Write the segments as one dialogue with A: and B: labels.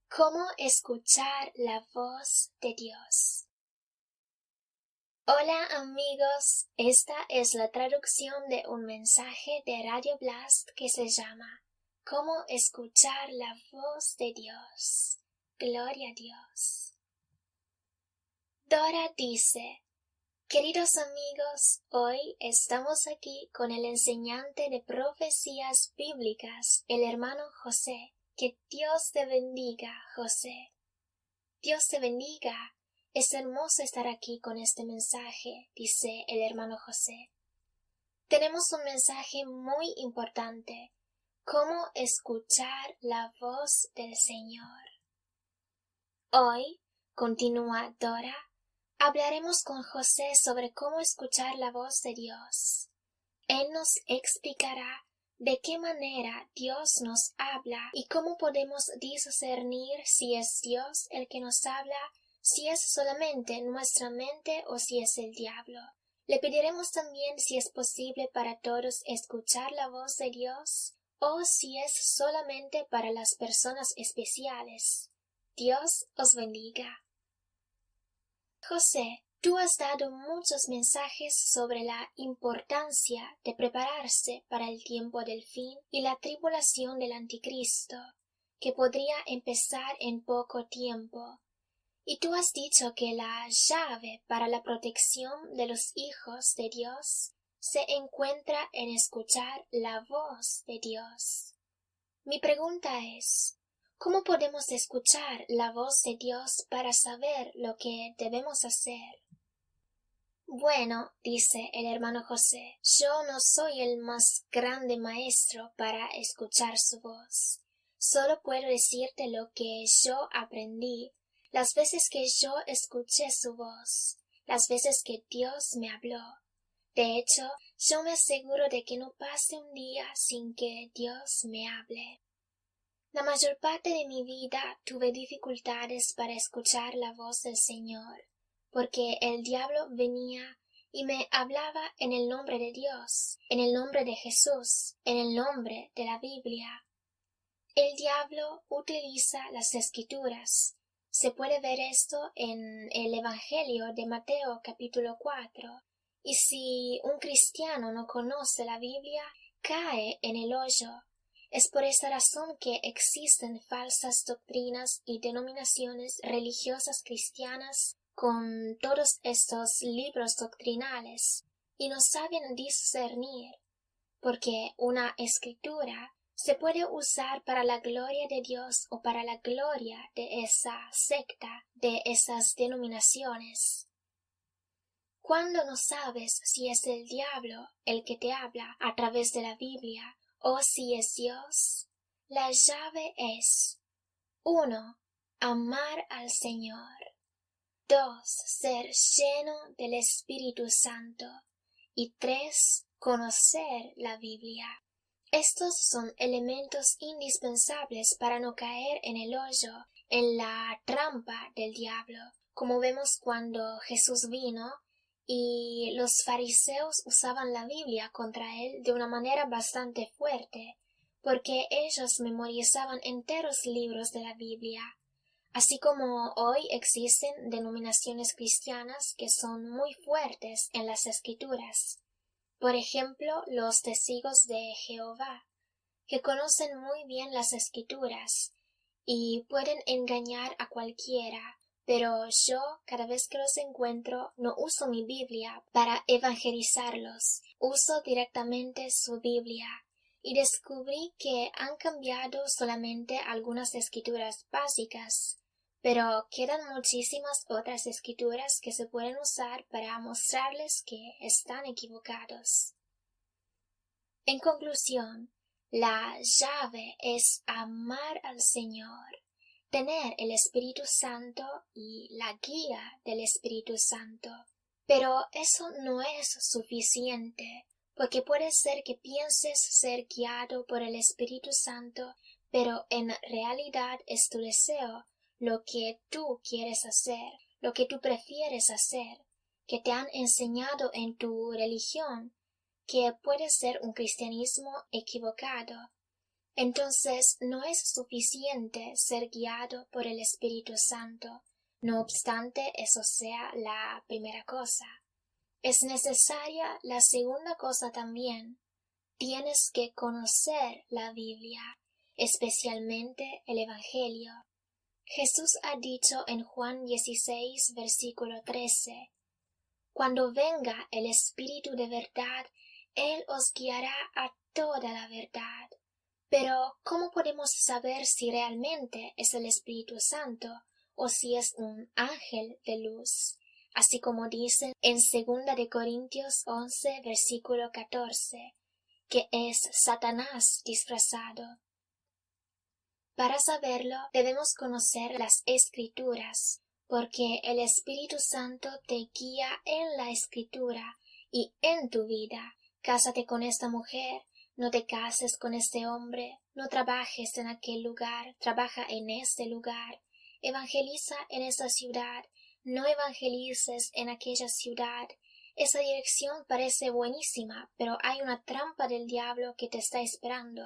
A: ¿Cómo escuchar la voz de Dios? Hola amigos, esta es la traducción de un mensaje de Radio Blast que se llama ¿Cómo escuchar la voz de Dios? Gloria a Dios. Dora dice: Queridos amigos, hoy estamos aquí con el enseñante de profecías bíblicas, el hermano José. Que Dios te bendiga, José. Dios te bendiga. Es hermoso estar aquí con este mensaje, dice el hermano José. Tenemos un mensaje muy importante: ¿cómo escuchar la voz del Señor? Hoy, continúa Dora, hablaremos con José sobre cómo escuchar la voz de Dios. Él nos explicará de qué manera Dios nos habla y cómo podemos discernir si es Dios el que nos habla, si es solamente nuestra mente o si es el diablo. Le pediremos también si es posible para todos escuchar la voz de Dios o si es solamente para las personas especiales. Dios os bendiga. José, tú has dado muchos mensajes sobre la importancia de prepararse para el tiempo del fin y la tribulación del anticristo, que podría empezar en poco tiempo. Y tú has dicho que la llave para la protección de los hijos de Dios se encuentra en escuchar la voz de Dios. Mi pregunta es: ¿cómo podemos escuchar la voz de Dios para saber lo que debemos hacer? Bueno, dice el hermano José, yo no soy el más grande maestro para escuchar su voz. Solo puedo decirte lo que yo aprendí, las veces que yo escuché su voz, las veces que Dios me habló. De hecho, yo me aseguro de que no pase un día sin que Dios me hable. La mayor parte de mi vida tuve dificultades para escuchar la voz del Señor, porque el diablo venía y me hablaba en el nombre de Dios, en el nombre de Jesús, en el nombre de la Biblia. El diablo utiliza las Escrituras. Se puede ver esto en el Evangelio de Mateo capítulo 4. Y si un cristiano no conoce la Biblia, cae en el hoyo. Es por esta razón que existen falsas doctrinas y denominaciones religiosas cristianas con todos estos libros doctrinales, y no saben discernir, porque una escritura se puede usar para la gloria de Dios o para la gloria de esa secta, de esas denominaciones. Cuando no sabes si es el diablo el que te habla a través de la Biblia o si es Dios, la llave es: 1. Amar al Señor. 2. Ser lleno del Espíritu Santo. Y 3. Conocer la Biblia. Estos son elementos indispensables para no caer en el hoyo, en la trampa del diablo, como vemos cuando Jesús vino y los fariseos usaban la Biblia contra él de una manera bastante fuerte, porque ellos memorizaban enteros libros de la Biblia. Así como hoy existen denominaciones cristianas que son muy fuertes en las Escrituras. Por ejemplo, los testigos de Jehová, que conocen muy bien las Escrituras y pueden engañar a cualquiera, pero yo, cada vez que los encuentro, no uso mi Biblia para evangelizarlos, uso directamente su Biblia. Y descubrí que han cambiado solamente algunas escrituras básicas, pero quedan muchísimas otras escrituras que se pueden usar para mostrarles que están equivocados. En conclusión, la llave es amar al Señor, tener el Espíritu Santo y la guía del Espíritu Santo. Pero eso no es suficiente, porque puede ser que pienses ser guiado por el Espíritu Santo, pero en realidad es tu deseo, lo que tú quieres hacer, lo que tú prefieres hacer, que te han enseñado en tu religión, que puede ser un cristianismo equivocado. Entonces no es suficiente ser guiado por el Espíritu Santo, no obstante eso sea la primera cosa. Es necesaria la segunda cosa también. Tienes que conocer la Biblia, especialmente el Evangelio. Jesús ha dicho en Juan 16, versículo 13, Cuando venga el Espíritu de verdad, Él os guiará a toda la verdad. Pero, ¿cómo podemos saber si realmente es el Espíritu Santo o si es un ángel de luz? Así como dicen en 2 de Corintios 11, versículo 14, que es Satanás disfrazado. Para saberlo, debemos conocer las Escrituras, porque el Espíritu Santo te guía en la Escritura y en tu vida. Cásate con esta mujer, no te cases con este hombre, no trabajes en aquel lugar, trabaja en este lugar, evangeliza en esa ciudad, no evangelices en aquella ciudad. Esa dirección parece buenísima, pero hay una trampa del diablo que te está esperando.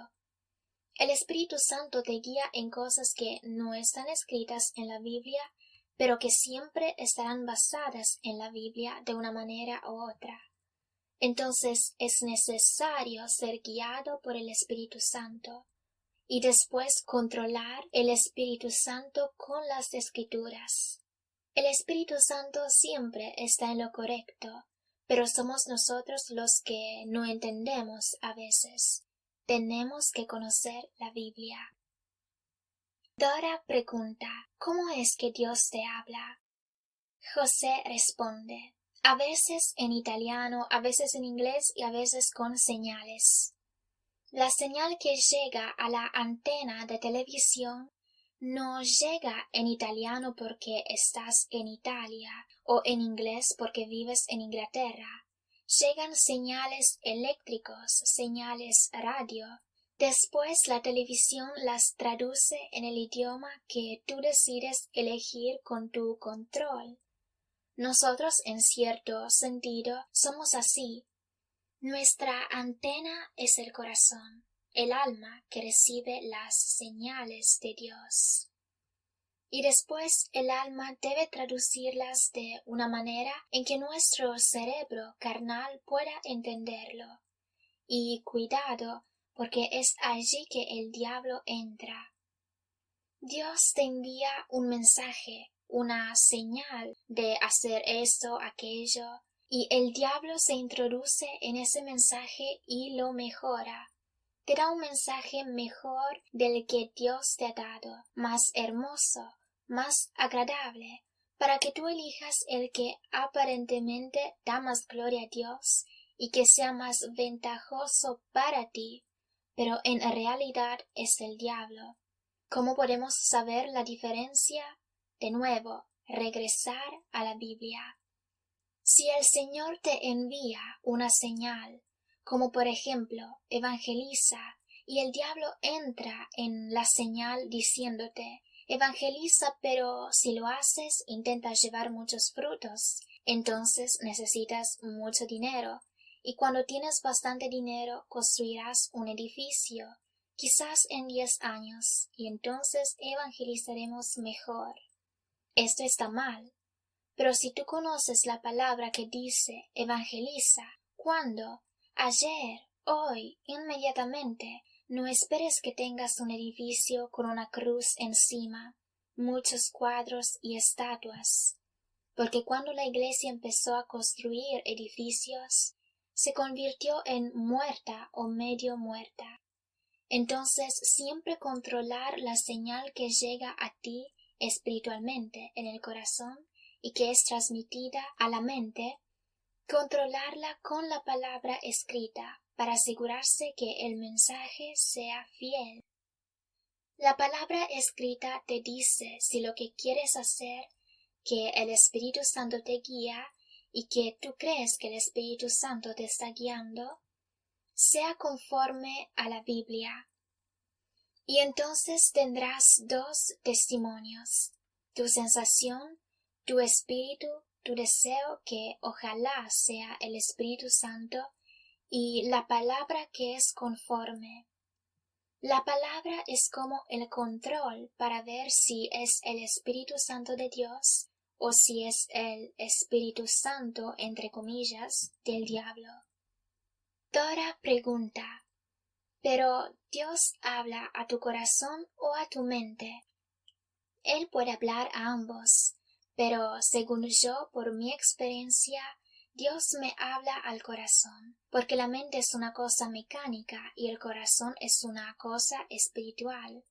A: El Espíritu Santo te guía en cosas que no están escritas en la Biblia, pero que siempre estarán basadas en la Biblia de una manera u otra. Entonces es necesario ser guiado por el Espíritu Santo y después controlar el Espíritu Santo con las Escrituras. El Espíritu Santo siempre está en lo correcto, pero somos nosotros los que no entendemos a veces. Tenemos que conocer la Biblia. Dora pregunta, ¿cómo es que Dios te habla? José responde, a veces en italiano, a veces en inglés y a veces con señales. La señal que llega a la antena de televisión no llega en italiano porque estás en Italia o en inglés porque vives en Inglaterra. Llegan señales eléctricos, señales radio. Después la televisión las traduce en el idioma que tú decides elegir con tu control. Nosotros, en cierto sentido, somos así. Nuestra antena es el corazón, el alma que recibe las señales de Dios. Y después el alma debe traducirlas de una manera en que nuestro cerebro carnal pueda entenderlo. Y cuidado, porque es allí que el diablo entra. Dios te envía un mensaje, una señal de hacer esto, aquello, y el diablo se introduce en ese mensaje y lo mejora. Te da un mensaje mejor del que Dios te ha dado, más hermoso, más agradable, para que tú elijas el que aparentemente da más gloria a Dios y que sea más ventajoso para ti, pero en realidad es el diablo. ¿Cómo podemos saber la diferencia? De nuevo, regresar a la Biblia. Si el Señor te envía una señal, como por ejemplo evangeliza, y el diablo entra en la señal diciéndote evangeliza, pero si lo haces intentas llevar muchos frutos, entonces necesitas mucho dinero, y cuando tienes bastante dinero construirás un edificio, quizás en 10 años, y entonces evangelizaremos mejor. Esto está mal. Pero si tú conoces la palabra que dice evangeliza, ¿cuándo? Ayer, hoy, inmediatamente. No esperes que tengas un edificio con una cruz encima, muchos cuadros y estatuas. Porque cuando la iglesia empezó a construir edificios, se convirtió en muerta o medio muerta. Entonces siempre controlar la señal que llega a ti espiritualmente en el corazón y que es transmitida a la mente, controlarla con la palabra escrita para asegurarse que el mensaje sea fiel. La palabra escrita te dice si lo que quieres hacer, que el Espíritu Santo te guía y que tú crees que el Espíritu Santo te está guiando, sea conforme a la Biblia. Y entonces tendrás dos testimonios, tu sensación, tu espíritu, tu deseo que ojalá sea el Espíritu Santo y la palabra que es conforme. La palabra es como el control para ver si es el Espíritu Santo de Dios o si es el Espíritu Santo, entre comillas, del diablo. Dora pregunta: ¿pero Dios habla a tu corazón o a tu mente? Él puede hablar a ambos, pero según yo, por mi experiencia, Dios me habla al corazón, porque la mente es una cosa mecánica y el corazón es una cosa espiritual.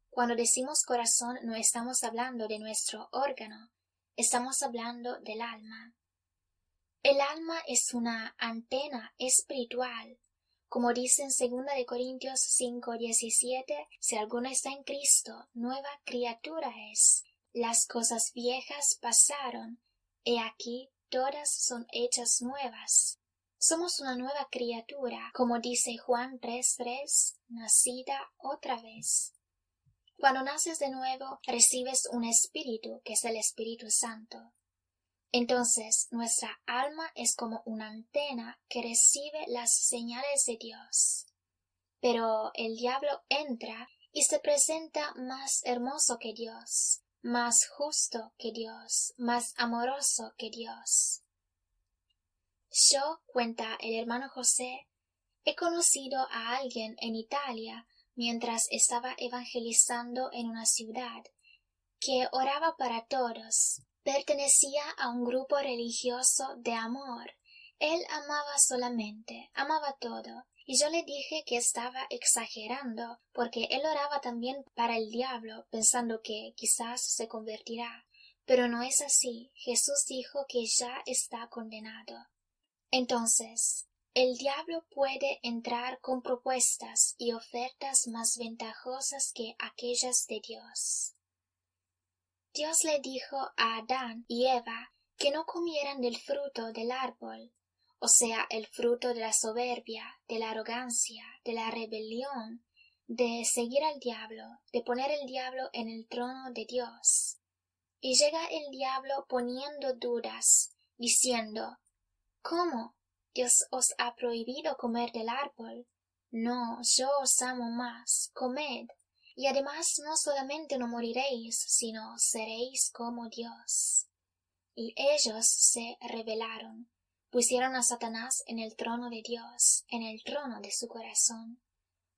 A: Cuando decimos corazón no estamos hablando de nuestro órgano, estamos hablando del alma. El alma es una antena espiritual. Como dice en 2 Corintios 5:17, si alguno está en Cristo, nueva criatura es. Las cosas viejas pasaron, he aquí todas son hechas nuevas. Somos una nueva criatura, como dice Juan 3:3, nacida otra vez. Cuando naces de nuevo, recibes un espíritu, que es el Espíritu Santo. Entonces, nuestra alma es como una antena que recibe las señales de Dios. Pero el diablo entra y se presenta más hermoso que Dios, más justo que Dios, más amoroso que Dios. Yo, cuenta el hermano José, he conocido a alguien en Italia mientras estaba evangelizando en una ciudad, que oraba para todos. Pertenecía a un grupo religioso de amor. Él amaba solamente, amaba todo. Y yo le dije que estaba exagerando, porque él oraba también para el diablo, pensando que quizás se convertirá. Pero no es así. Jesús dijo que ya está condenado. Entonces, el diablo puede entrar con propuestas y ofertas más ventajosas que aquellas de Dios. Dios le dijo a Adán y Eva que no comieran del fruto del árbol, o sea, el fruto de la soberbia, de la arrogancia, de la rebelión, de seguir al diablo, de poner el diablo en el trono de Dios. Y llega el diablo poniendo dudas, diciendo: ¿cómo? ¿Dios os ha prohibido comer del árbol? No, yo os amo más, comed. Y además no solamente no moriréis, sino seréis como Dios. Y ellos se rebelaron, pusieron a Satanás en el trono de Dios, en el trono de su corazón.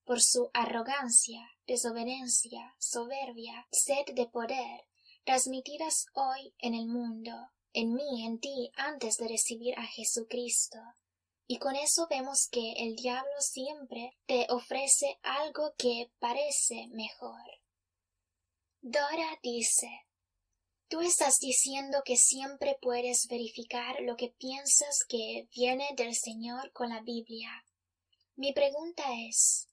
A: Por su arrogancia, desobediencia, soberbia, sed de poder, transmitidas hoy en el mundo, en mí, en ti, antes de recibir a Jesucristo. Y con eso vemos que el diablo siempre te ofrece algo que parece mejor. Dora dice: tú estás diciendo que siempre puedes verificar lo que piensas que viene del Señor con la Biblia. Mi pregunta es: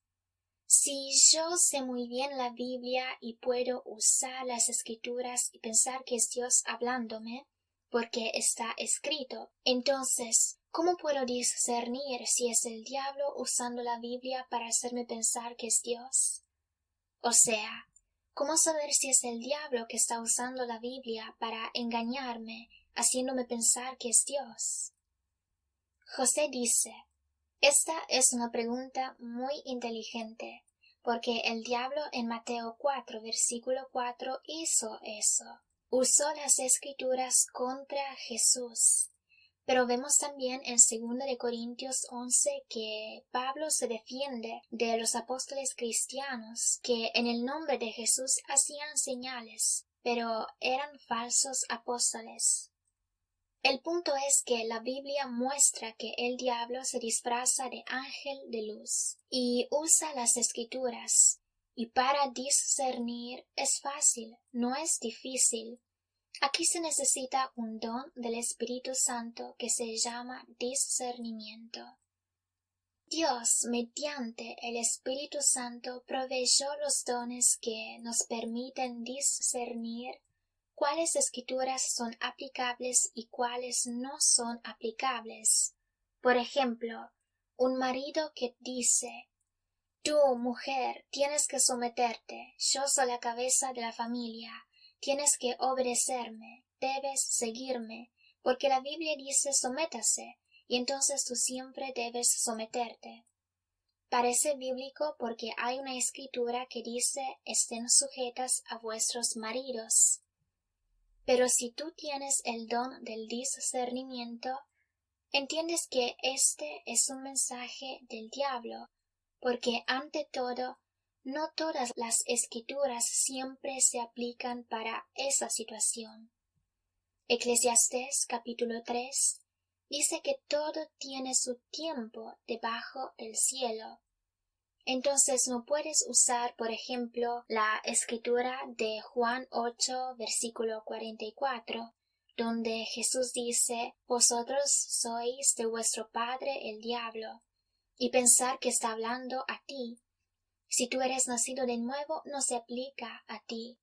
A: si yo sé muy bien la Biblia y puedo usar las Escrituras y pensar que es Dios hablándome, porque está escrito, entonces, ¿cómo puedo discernir si es el diablo usando la Biblia para hacerme pensar que es Dios? O sea, ¿cómo saber si es el diablo que está usando la Biblia para engañarme, haciéndome pensar que es Dios? José dice: esta es una pregunta muy inteligente, porque el diablo en Mateo 4, versículo 4 hizo eso. Usó las Escrituras contra Jesús. Pero vemos también en 2 Corintios 11 que Pablo se defiende de los apóstoles cristianos que en el nombre de Jesús hacían señales, pero eran falsos apóstoles. El punto es que la Biblia muestra que el diablo se disfraza de ángel de luz y usa las Escrituras. Y para discernir es fácil, no es difícil. Aquí se necesita un don del Espíritu Santo que se llama discernimiento. Dios, mediante el Espíritu Santo, proveyó los dones que nos permiten discernir cuáles escrituras son aplicables y cuáles no son aplicables. Por ejemplo, un marido que dice: tú, mujer, tienes que someterte, yo soy la cabeza de la familia, tienes que obedecerme, debes seguirme, porque la Biblia dice sométase, y entonces tú siempre debes someterte. Parece bíblico porque hay una escritura que dice estén sujetas a vuestros maridos. Pero si tú tienes el don del discernimiento, entiendes que este es un mensaje del diablo, porque ante todo, no todas las escrituras siempre se aplican para esa situación. Eclesiastés capítulo 3 dice que todo tiene su tiempo debajo del cielo. Entonces no puedes usar, por ejemplo, la escritura de Juan 8, versículo 44, donde Jesús dice, vosotros sois de vuestro padre el diablo, y pensar que está hablando a ti. Si tú eres nacido de nuevo, no se aplica a ti.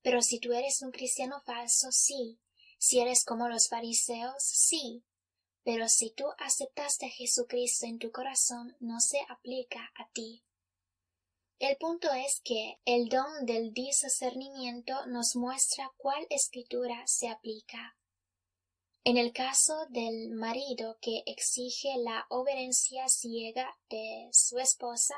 A: Pero si tú eres un cristiano falso, sí. Si eres como los fariseos, sí. Pero si tú aceptaste a Jesucristo en tu corazón, no se aplica a ti. El punto es que el don del discernimiento nos muestra cuál escritura se aplica. En el caso del marido que exige la obediencia ciega de su esposa,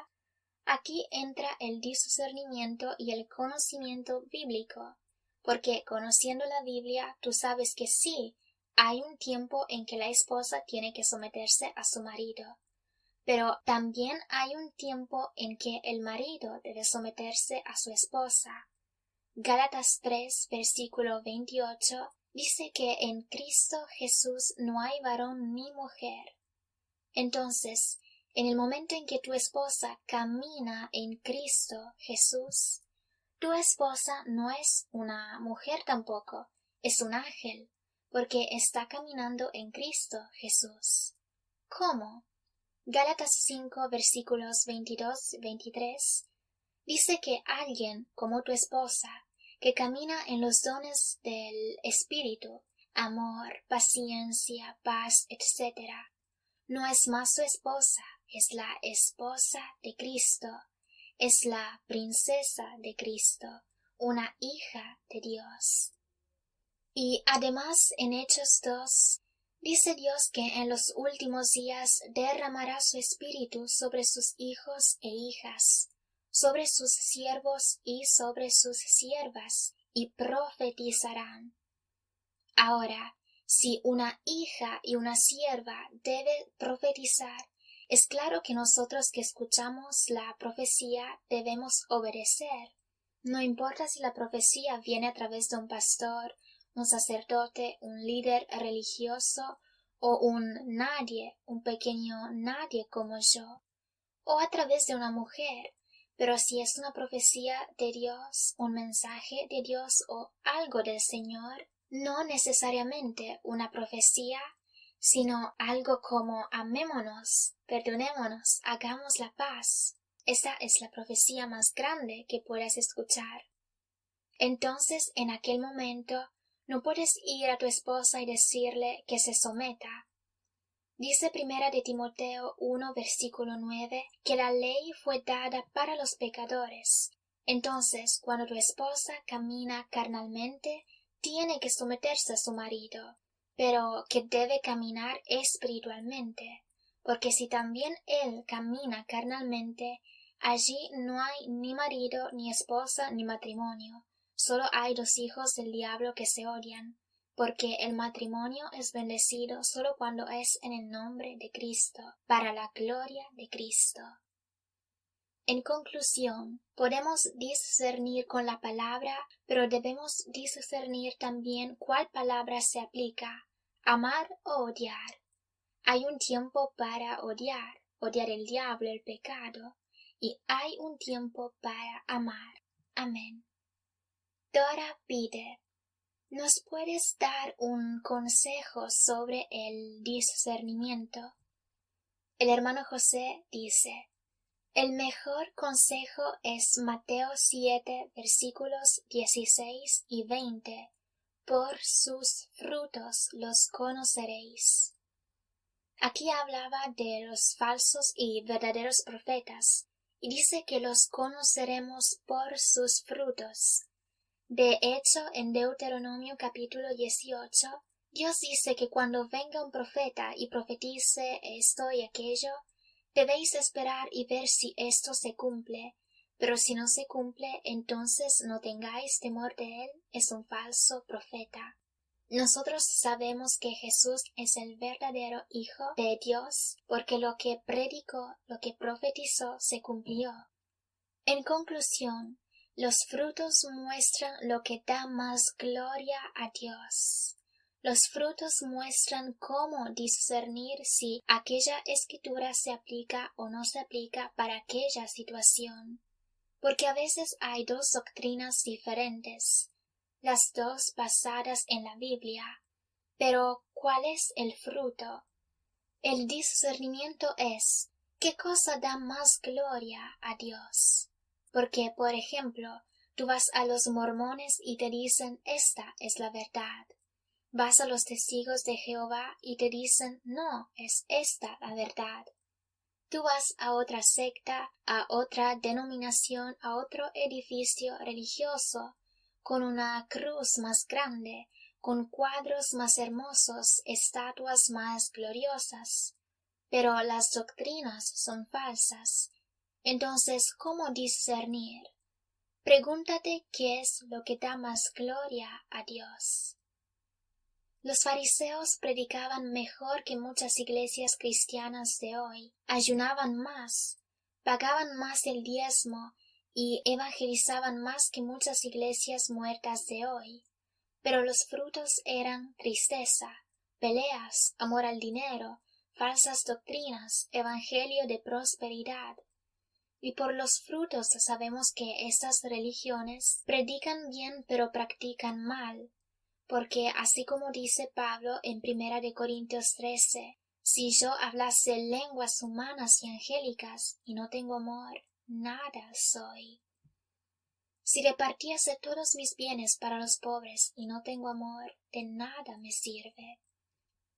A: aquí entra el discernimiento y el conocimiento bíblico, porque conociendo la Biblia tú sabes que sí, hay un tiempo en que la esposa tiene que someterse a su marido, pero también hay un tiempo en que el marido debe someterse a su esposa. Gálatas 3, versículo 28 dice que en Cristo Jesús no hay varón ni mujer. Entonces, en el momento en que tu esposa camina en Cristo Jesús, tu esposa no es una mujer tampoco, es un ángel, porque está caminando en Cristo Jesús. ¿Cómo? Gálatas 5, versículos 22-23 dice que alguien como tu esposa, que camina en los dones del Espíritu, amor, paciencia, paz, etc., no es más su esposa, es la esposa de Cristo, es la princesa de Cristo, una hija de Dios. Y además en Hechos 2, dice Dios que en los últimos días derramará su espíritu sobre sus hijos e hijas, sobre sus siervos y sobre sus siervas, y profetizarán. Ahora, si una hija y una sierva debe profetizar, es claro que nosotros que escuchamos la profecía debemos obedecer. No importa si la profecía viene a través de un pastor, un sacerdote, un líder religioso o un nadie, un pequeño nadie como yo, o a través de una mujer. Pero si es una profecía de Dios, un mensaje de Dios o algo del Señor, no necesariamente una profecía, sino algo como amémonos, perdonémonos, hagamos la paz. Esa es la profecía más grande que puedas escuchar. Entonces, en aquel momento, no puedes ir a tu esposa y decirle que se someta. Dice primera de Timoteo 1, versículo 9, que la ley fue dada para los pecadores. Entonces, cuando tu esposa camina carnalmente, tiene que someterse a su marido, pero que debe caminar espiritualmente, porque si también él camina carnalmente, allí no hay ni marido, ni esposa, ni matrimonio, solo hay dos hijos del diablo que se odian, porque el matrimonio es bendecido solo cuando es en el nombre de Cristo, para la gloria de Cristo. En conclusión, podemos discernir con la palabra, pero debemos discernir también cuál palabra se aplica, amar o odiar. Hay un tiempo para odiar el diablo, el pecado, y hay un tiempo para amar. Amén. Dora pide, ¿nos puedes dar un consejo sobre el discernimiento? El hermano José dice, el mejor consejo es Mateo 7, versículos 16 y 20. Por sus frutos los conoceréis. Aquí hablaba de los falsos y verdaderos profetas, y dice que los conoceremos por sus frutos. De hecho, en Deuteronomio capítulo 18, Dios dice que cuando venga un profeta y profetice esto y aquello, Debéis esperar y ver si esto se cumple, pero si no se cumple, entonces no tengáis temor de él, es un falso profeta. Nosotros sabemos que Jesús es el verdadero Hijo de Dios, porque lo que predicó, lo que profetizó, se cumplió. En conclusión, los frutos muestran lo que da más gloria a Dios. Los frutos muestran cómo discernir si aquella escritura se aplica o no se aplica para aquella situación. Porque a veces hay dos doctrinas diferentes, las dos basadas en la Biblia. Pero, ¿cuál es el fruto? El discernimiento es, ¿qué cosa da más gloria a Dios? Porque, por ejemplo, tú vas a los mormones y te dicen, esta es la verdad. Vas a los testigos de Jehová y te dicen, no, es esta la verdad. Tú vas a otra secta, a otra denominación, a otro edificio religioso, con una cruz más grande, con cuadros más hermosos, estatuas más gloriosas. Pero las doctrinas son falsas. Entonces, ¿cómo discernir? Pregúntate qué es lo que da más gloria a Dios. Los fariseos predicaban mejor que muchas iglesias cristianas de hoy, ayunaban más, pagaban más el diezmo y evangelizaban más que muchas iglesias muertas de hoy. Pero los frutos eran tristeza, peleas, amor al dinero, falsas doctrinas, evangelio de prosperidad. Y por los frutos sabemos que estas religiones predican bien pero practican mal. Porque así como dice Pablo en 1 Corintios 13, si yo hablase lenguas humanas y angélicas y no tengo amor, nada soy. Si repartiese todos mis bienes para los pobres y no tengo amor, de nada me sirve.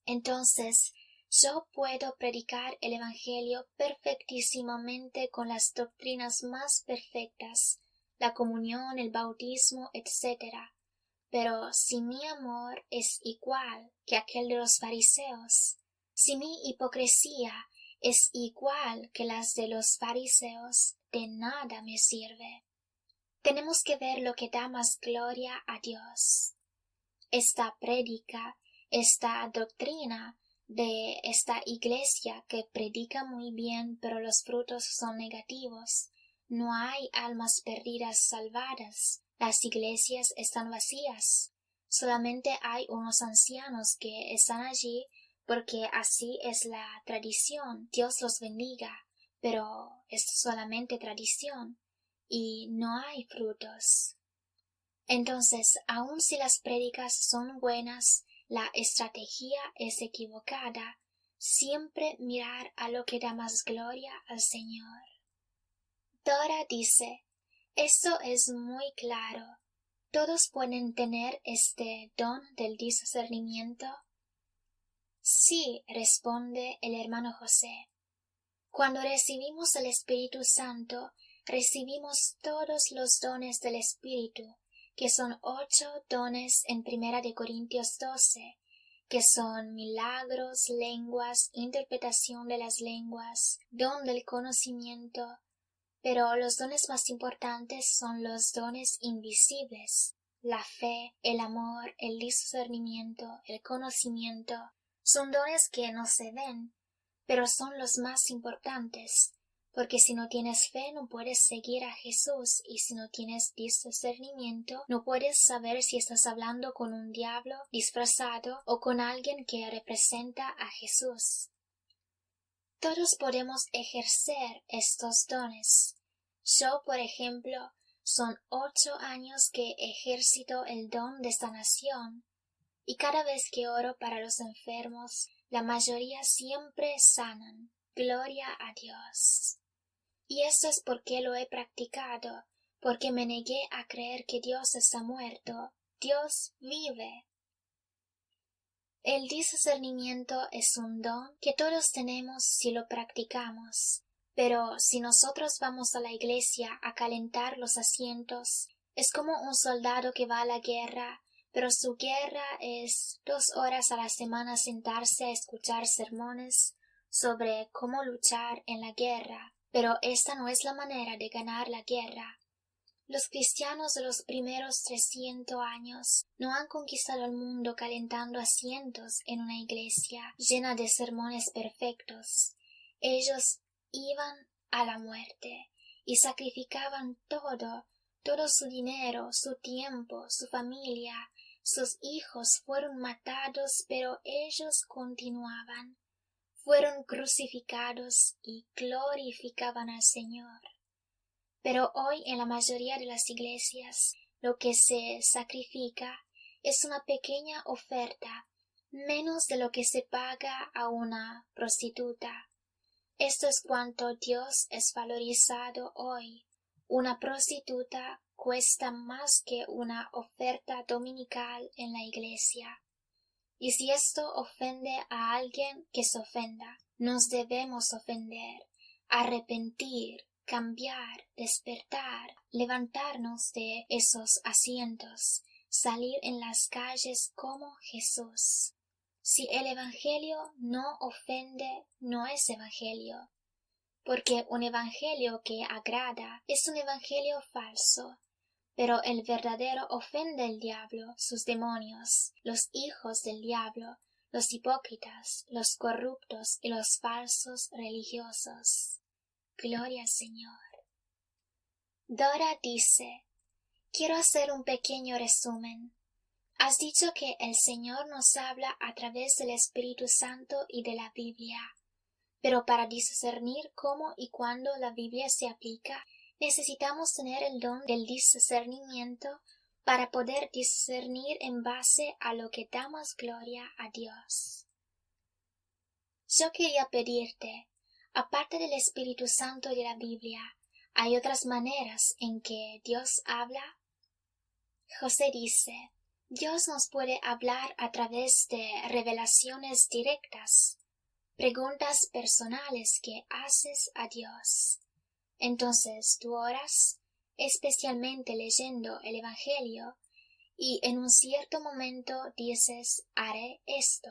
A: Entonces, yo puedo predicar el Evangelio perfectísimamente con las doctrinas más perfectas, la comunión, el bautismo, etc. Pero si mi amor es igual que aquel de los fariseos, si mi hipocresía es igual que las de los fariseos, de nada me sirve. Tenemos que ver lo que da más gloria a Dios. Esta prédica, esta doctrina de esta iglesia que predica muy bien, pero los frutos son negativos. No hay almas perdidas salvadas. Las iglesias están vacías. Solamente hay unos ancianos que están allí porque así es la tradición. Dios los bendiga, pero es solamente tradición y no hay frutos. Entonces, aun si las prédicas son buenas, la estrategia es equivocada. Siempre mirar a lo que da más gloria al Señor. Dora dice, esto es muy claro. ¿Todos pueden tener este don del discernimiento? Sí, responde el hermano José. Cuando recibimos el Espíritu Santo, recibimos todos los dones del Espíritu, que son 8 dones en 1 Corintios 12, que son milagros, lenguas, interpretación de las lenguas, don del conocimiento. Pero los dones más importantes son los dones invisibles, la fe, el amor, el discernimiento, el conocimiento. Son dones que no se ven, pero son los más importantes, porque si no tienes fe no puedes seguir a Jesús, y si no tienes discernimiento no puedes saber si estás hablando con un diablo disfrazado o con alguien que representa a Jesús. Todos podemos ejercer estos dones. Yo, por ejemplo, son 8 años que ejercito el don de sanación, y cada vez que oro para los enfermos, la mayoría siempre sanan. Gloria a Dios. Y eso es porque lo he practicado, porque me negué a creer que Dios está muerto. Dios vive. El discernimiento es un don que todos tenemos si lo practicamos, pero si nosotros vamos a la iglesia a calentar los asientos, es como un soldado que va a la guerra, pero su guerra es 2 horas a la semana sentarse a escuchar sermones, sobre cómo luchar en la guerra, pero esta no es la manera de ganar la guerra. Los cristianos de los primeros 300 años no han conquistado el mundo calentando asientos en una iglesia llena de sermones perfectos. Ellos iban a la muerte y sacrificaban todo su dinero, su tiempo, su familia. Sus hijos fueron matados, pero ellos continuaban. Fueron crucificados y glorificaban al Señor. Pero hoy en la mayoría de las iglesias lo que se sacrifica es una pequeña oferta, menos de lo que se paga a una prostituta. Esto es cuanto Dios es valorizado hoy. Una prostituta cuesta más que una oferta dominical en la iglesia. Y si esto ofende a alguien, que se ofenda. Nos debemos ofender, arrepentir, cambiar, despertar, levantarnos de esos asientos, salir en las calles como Jesús. Si el Evangelio no ofende, no es Evangelio, porque un Evangelio que agrada es un Evangelio falso. Pero el verdadero ofende al diablo, sus demonios, los hijos del diablo, los hipócritas, los corruptos y los falsos religiosos. Gloria al Señor. Dora dice: quiero hacer un pequeño resumen. Has dicho que el Señor nos habla a través del Espíritu Santo y de la Biblia, pero para discernir cómo y cuándo la Biblia se aplica, necesitamos tener el don del discernimiento para poder discernir en base a lo que damos gloria a Dios. Yo quería pedirte, aparte del Espíritu Santo y de la Biblia, ¿hay otras maneras en que Dios habla? José dice: Dios nos puede hablar a través de revelaciones directas, preguntas personales que haces a Dios. Entonces tú oras, especialmente leyendo el Evangelio, y en un cierto momento dices: haré esto.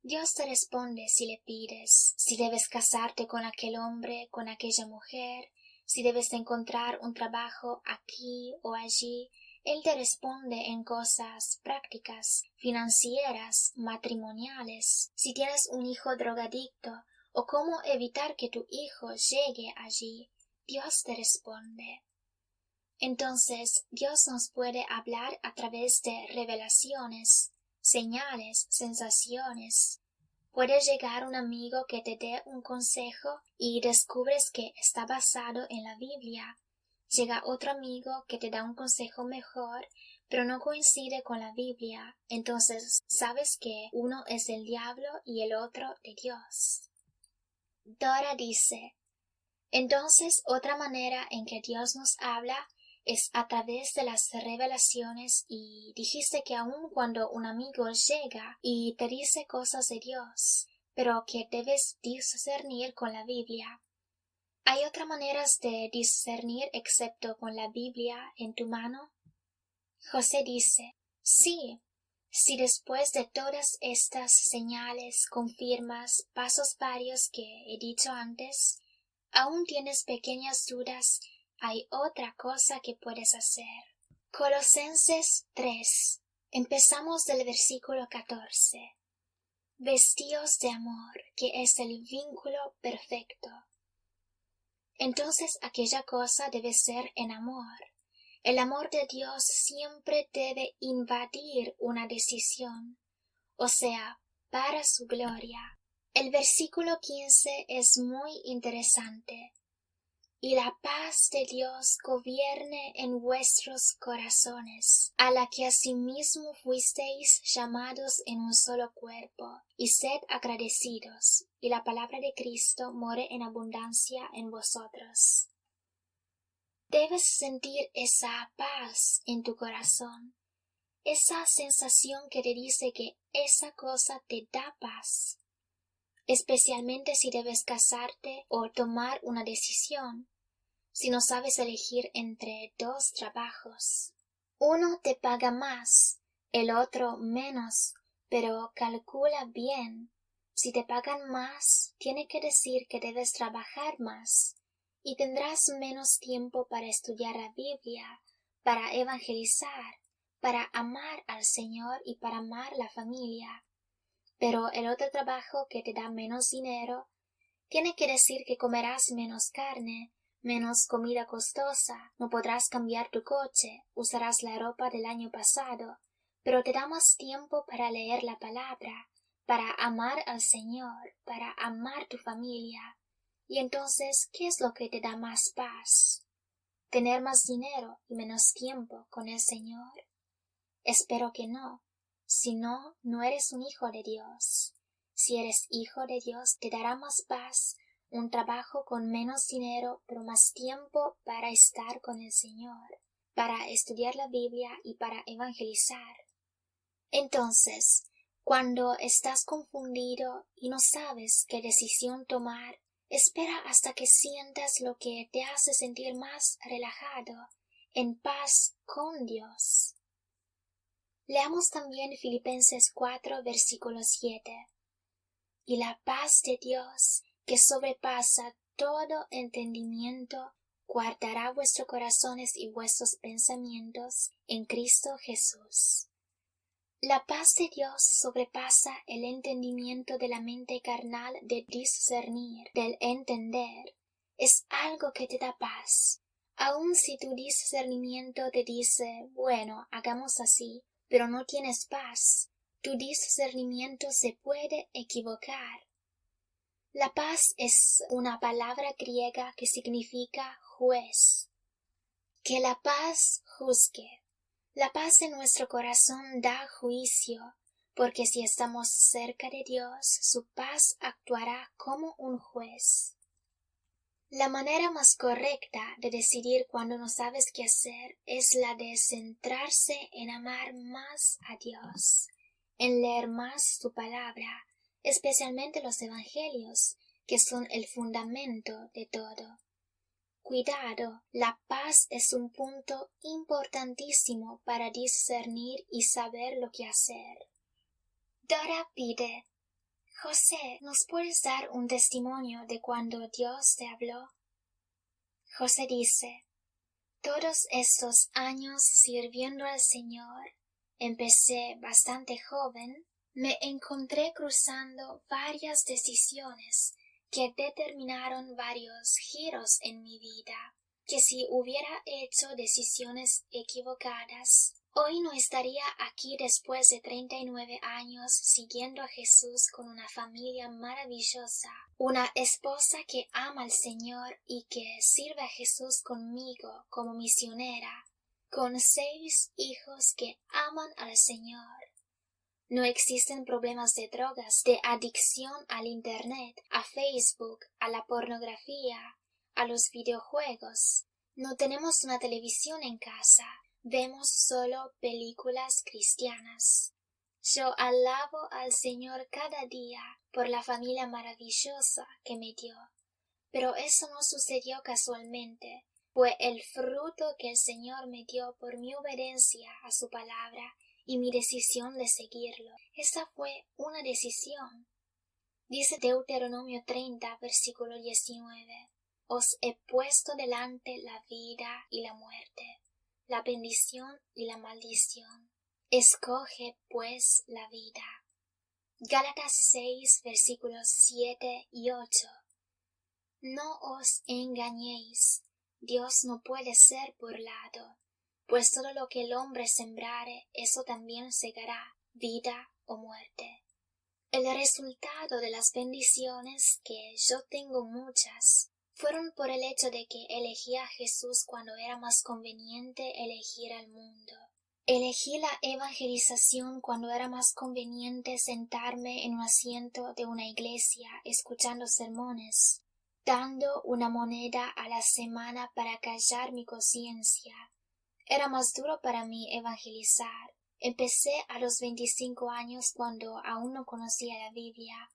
A: Dios te responde si le pides, si debes casarte con aquel hombre, con aquella mujer, si debes encontrar un trabajo aquí o allí. Él te responde en cosas prácticas, financieras, matrimoniales, si tienes un hijo drogadicto o cómo evitar que tu hijo llegue allí. Dios te responde. Entonces, Dios nos puede hablar a través de revelaciones, señales, sensaciones. Puede llegar un amigo que te dé un consejo y descubres que está basado en la Biblia. Llega otro amigo que te da un consejo mejor, pero no coincide con la Biblia. Entonces sabes que uno es del diablo y el otro de Dios. Dora dice: entonces otra manera en que Dios nos habla es a través de las revelaciones, y dijiste que aun cuando un amigo llega y te dice cosas de Dios, pero que debes discernir con la Biblia. ¿Hay otras maneras de discernir excepto con la Biblia en tu mano? José dice: sí. Si después de todas estas señales confirmas pasos varios que he dicho antes, aún tienes pequeñas dudas, hay otra cosa que puedes hacer. Colosenses 3. Empezamos del versículo 14. Vestíos de amor, que es el vínculo perfecto. Entonces aquella cosa debe ser en amor. El amor de Dios siempre debe invadir una decisión, o sea, para su gloria. El versículo 15 es muy interesante. Y la paz de Dios gobierne en vuestros corazones, a la que asimismo fuisteis llamados en un solo cuerpo, y sed agradecidos, y la palabra de Cristo more en abundancia en vosotros. Debes sentir esa paz en tu corazón, esa sensación que te dice que esa cosa te da paz, especialmente si debes casarte o tomar una decisión. Si no sabes elegir entre dos trabajos, uno te paga más, el otro menos, pero calcula bien. Si te pagan más, tiene que decir que debes trabajar más, y tendrás menos tiempo para estudiar la Biblia, para evangelizar, para amar al Señor y para amar la familia. Pero el otro trabajo que te da menos dinero, tiene que decir que comerás menos carne, menos comida costosa, no podrás cambiar tu coche, usarás la ropa del año pasado, pero te da más tiempo para leer la palabra, para amar al Señor, para amar tu familia. Y entonces, ¿qué es lo que te da más paz? ¿Tener más dinero y menos tiempo con el Señor? Espero que no. Si no, no eres un hijo de Dios. Si eres hijo de Dios, te dará más paz, un trabajo con menos dinero, pero más tiempo para estar con el Señor, para estudiar la Biblia y para evangelizar. Entonces, cuando estás confundido y no sabes qué decisión tomar, espera hasta que sientas lo que te hace sentir más relajado, en paz con Dios. Leamos también Filipenses 4, versículo 7. Y la paz de Dios, que sobrepasa todo entendimiento, guardará vuestros corazones y vuestros pensamientos en Cristo Jesús. La paz de Dios sobrepasa el entendimiento de la mente carnal de discernir, del entender. Es algo que te da paz. Aun si tu discernimiento te dice, bueno, hagamos así, pero no tienes paz, tu discernimiento se puede equivocar. La paz es una palabra griega que significa juez. Que la paz juzgue. La paz en nuestro corazón da juicio, porque si estamos cerca de Dios, su paz actuará como un juez. La manera más correcta de decidir cuando no sabes qué hacer es la de centrarse en amar más a Dios, en leer más su palabra, especialmente los evangelios, que son el fundamento de todo. Cuidado, la paz es un punto importantísimo para discernir y saber lo que hacer. Dora pide, José, ¿nos puedes dar un testimonio de cuando Dios te habló? José dice, todos estos años sirviendo al Señor, empecé bastante joven, me encontré cruzando varias decisiones que determinaron varios giros en mi vida, que si hubiera hecho decisiones equivocadas, hoy no estaría aquí después de 39 años siguiendo a Jesús con una familia maravillosa, una esposa que ama al Señor y que sirve a Jesús conmigo como misionera, con 6 hijos que aman al Señor. No existen problemas de drogas, de adicción al Internet, a Facebook, a la pornografía, a los videojuegos. No tenemos una televisión en casa, vemos solo películas cristianas. Yo alabo al Señor cada día por la familia maravillosa que me dio. Pero eso no sucedió casualmente. Fue el fruto que el Señor me dio por mi obediencia a su palabra y mi decisión de seguirlo. Esa fue una decisión. Dice Deuteronomio 30, versículo 19. Os he puesto delante la vida y la muerte, la bendición y la maldición. Escoge, pues, la vida. Gálatas 6, versículos 7 y 8. No os engañéis, Dios no puede ser burlado. Pues todo lo que el hombre sembrare, eso también segará, vida o muerte. El resultado de las bendiciones, que yo tengo muchas, fueron por el hecho de que elegí a Jesús cuando era más conveniente elegir al mundo. Elegí la evangelización cuando era más conveniente sentarme en un asiento de una iglesia escuchando sermones, dando una moneda a la semana para callar mi conciencia. Era más duro para mí evangelizar. Empecé a los 25 años cuando aún no conocía la Biblia.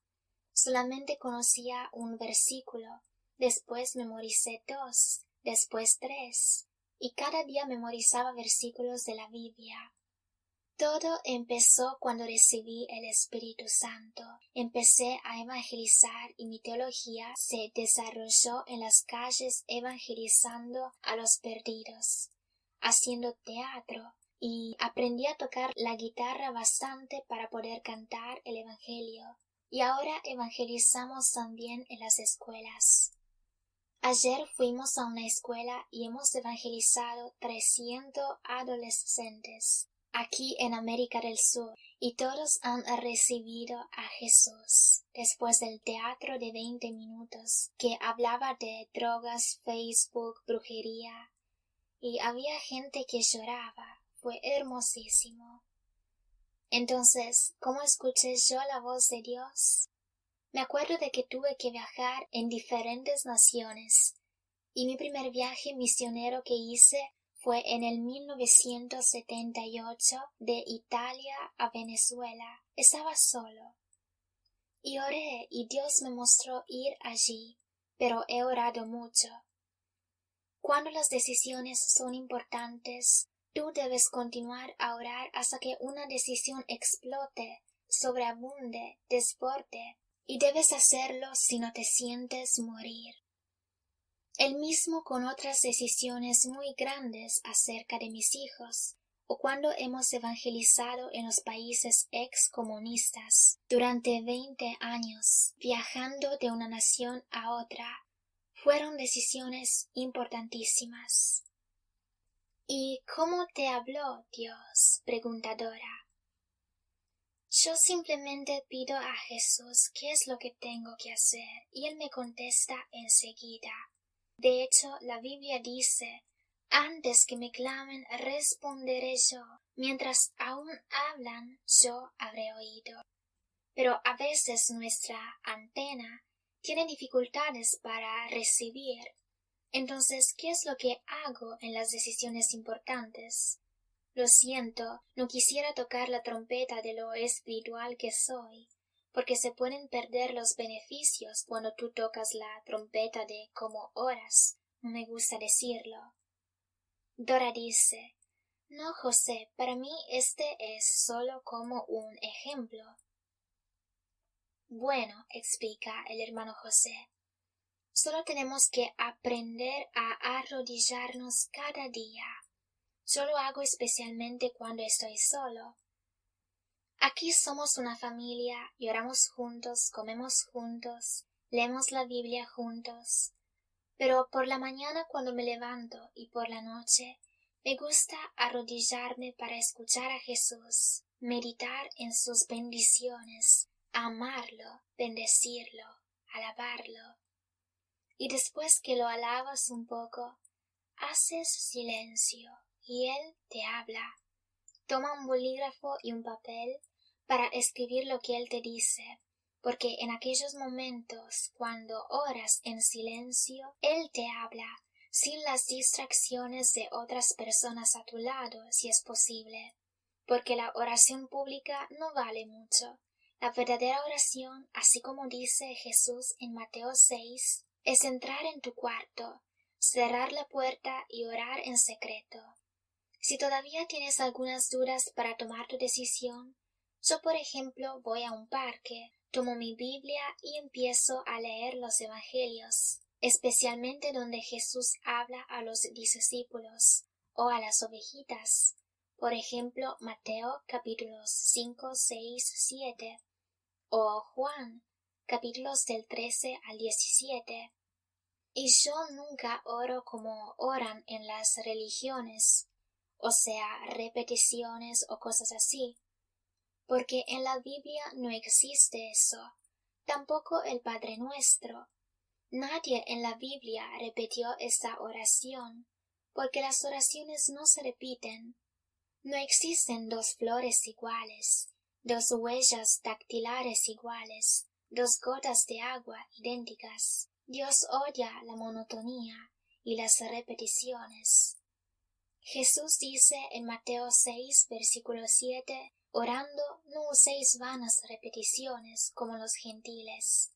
A: Solamente conocía un versículo. Después memoricé 2, después 3. Y cada día memorizaba versículos de la Biblia. Todo empezó cuando recibí el Espíritu Santo. Empecé a evangelizar y mi teología se desarrolló en las calles evangelizando a los perdidos, haciendo teatro, y aprendí a tocar la guitarra bastante para poder cantar el Evangelio. Y ahora evangelizamos también en las escuelas. Ayer fuimos a una escuela y hemos evangelizado 300 adolescentes aquí en América del Sur, y todos han recibido a Jesús después del teatro de 20 minutos que hablaba de drogas, Facebook, brujería, y había gente que lloraba. Fue hermosísimo. Entonces, ¿cómo escuché yo la voz de Dios? Me acuerdo de que tuve que viajar en diferentes naciones, y mi primer viaje misionero que hice fue en el 1978 de Italia a Venezuela. Estaba solo. Y oré y Dios me mostró ir allí, pero he orado mucho. Cuando las decisiones son importantes, tú debes continuar a orar hasta que una decisión explote, sobreabunde, desborde, y debes hacerlo si no te sientes morir. El mismo con otras decisiones muy grandes acerca de mis hijos, o cuando hemos evangelizado en los países excomunistas durante 20 años, viajando de una nación a otra. Fueron decisiones importantísimas. ¿Y cómo te habló Dios? Pregunta Dora. Yo simplemente pido a Jesús qué es lo que tengo que hacer, y Él me contesta enseguida. De hecho, la Biblia dice, antes que me clamen, responderé yo. Mientras aún hablan, yo habré oído. Pero a veces nuestra antena tiene dificultades para recibir. Entonces, ¿qué es lo que hago en las decisiones importantes? Lo siento, no quisiera tocar la trompeta de lo espiritual que soy, porque se pueden perder los beneficios cuando tú tocas la trompeta de como oras. No me gusta decirlo. Dora dice, no, José, para mí este es solo como un ejemplo. Bueno, explica el hermano José, solo tenemos que aprender a arrodillarnos cada día. Yo lo hago especialmente cuando estoy solo. Aquí somos una familia y oramos juntos, comemos juntos, leemos la Biblia juntos. Pero por la mañana cuando me levanto y por la noche, me gusta arrodillarme para escuchar a Jesús, meditar en sus bendiciones, amarlo, bendecirlo, alabarlo. Y después que lo alabas un poco, haces silencio y Él te habla. Toma un bolígrafo y un papel para escribir lo que Él te dice, porque en aquellos momentos cuando oras en silencio, Él te habla, sin las distracciones de otras personas a tu lado, si es posible, porque la oración pública no vale mucho. La verdadera oración, así como dice Jesús en Mateo 6, es entrar en tu cuarto, cerrar la puerta y orar en secreto. Si todavía tienes algunas dudas para tomar tu decisión, yo por ejemplo voy a un parque, tomo mi Biblia y empiezo a leer los Evangelios, especialmente donde Jesús habla a los discípulos o a las ovejitas. Por ejemplo, Mateo capítulos 5, 6, 7 o Juan capítulos del 13 al 17. Y yo nunca oro como oran en las religiones, o sea, repeticiones o cosas así, porque en la Biblia no existe eso, tampoco el Padre Nuestro. Nadie en la Biblia repitió esta oración, porque las oraciones no se repiten. No existen dos flores iguales, dos huellas dactilares iguales, dos gotas de agua idénticas. Dios odia la monotonía y las repeticiones. Jesús dice en Mateo 6, versículo 7, orando no uséis vanas repeticiones como los gentiles.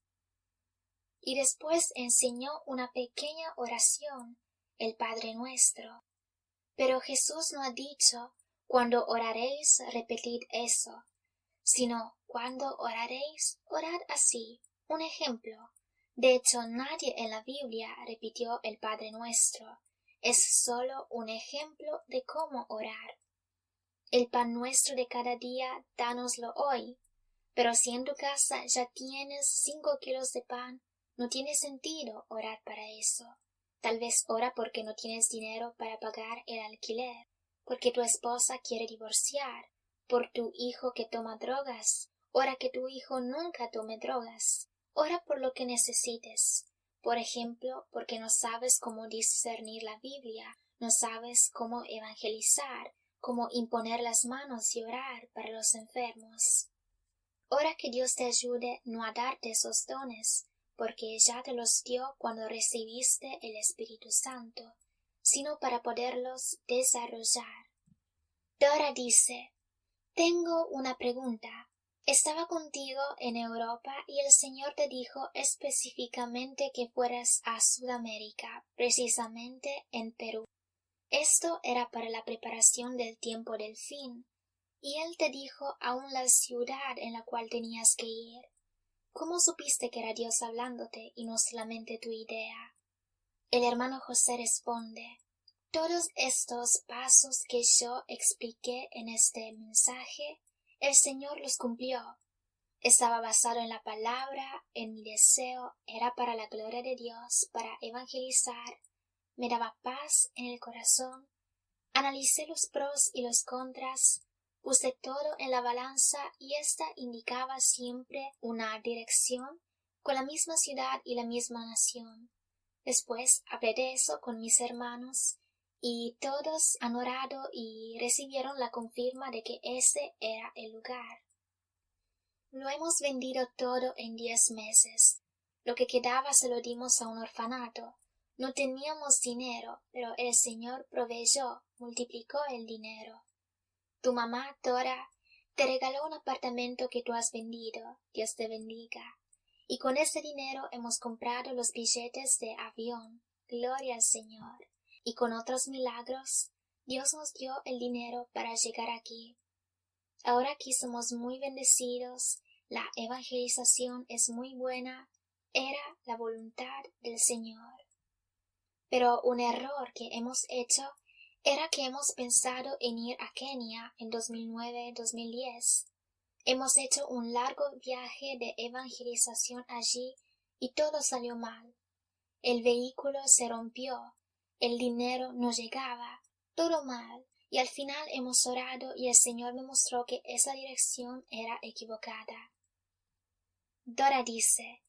A: Y después enseñó una pequeña oración, el Padre Nuestro. Pero Jesús no ha dicho, Cuando oraréis, repetid eso. Sino, cuando oraréis, orad así. Un ejemplo. De hecho, nadie en la Biblia repitió el Padre Nuestro. Es solo un ejemplo de cómo orar. El pan nuestro de cada día, dánoslo hoy. Pero si en tu casa ya tienes 5 kilos de pan, no tiene sentido orar para eso. Tal vez ora porque no tienes dinero para pagar el alquiler, porque tu esposa quiere divorciar, por tu hijo que toma drogas. Ora que tu hijo nunca tome drogas. Ora por lo que necesites. Por ejemplo, porque no sabes cómo discernir la Biblia, no sabes cómo evangelizar, cómo imponer las manos y orar para los enfermos. Ora que Dios te ayude no a darte esos dones, porque ya te los dio cuando recibiste el Espíritu Santo, sino para poderlos desarrollar. Dora dice: tengo una pregunta. Estaba contigo en Europa y el Señor te dijo específicamente que fueras a Sudamérica, precisamente en Perú. Esto era para la preparación del tiempo del fin, y Él te dijo aún la ciudad en la cual tenías que ir. ¿Cómo supiste que era Dios hablándote y no solamente tu idea? El hermano José responde: todos estos pasos que yo expliqué en este mensaje, el Señor los cumplió. Estaba basado en la palabra, en mi deseo, era para la gloria de Dios, para evangelizar, me daba paz en el corazón. Analicé los pros y los contras, puse todo en la balanza y ésta indicaba siempre una dirección con la misma ciudad y la misma nación. Después hablé de eso con mis hermanos y todos han orado y recibieron la confirma de que ese era el lugar. Lo hemos vendido todo en 10 meses. Lo que quedaba se lo dimos a un orfanato. No teníamos dinero, pero el Señor proveyó, multiplicó el dinero. Tu mamá, Dora, te regaló un apartamento que tú has vendido. Dios te bendiga. Y con ese dinero hemos comprado los billetes de avión. Gloria al Señor. Y con otros milagros, Dios nos dio el dinero para llegar aquí. Ahora aquí somos muy bendecidos, la evangelización es muy buena, era la voluntad del Señor. Pero un error que hemos hecho era que hemos pensado en ir a Kenia en 2009-2010. Hemos hecho un largo viaje de evangelización allí y todo salió mal. El vehículo se rompió, el dinero no llegaba, todo mal, y al final hemos orado y el Señor me mostró que esa dirección era equivocada. Dora dice: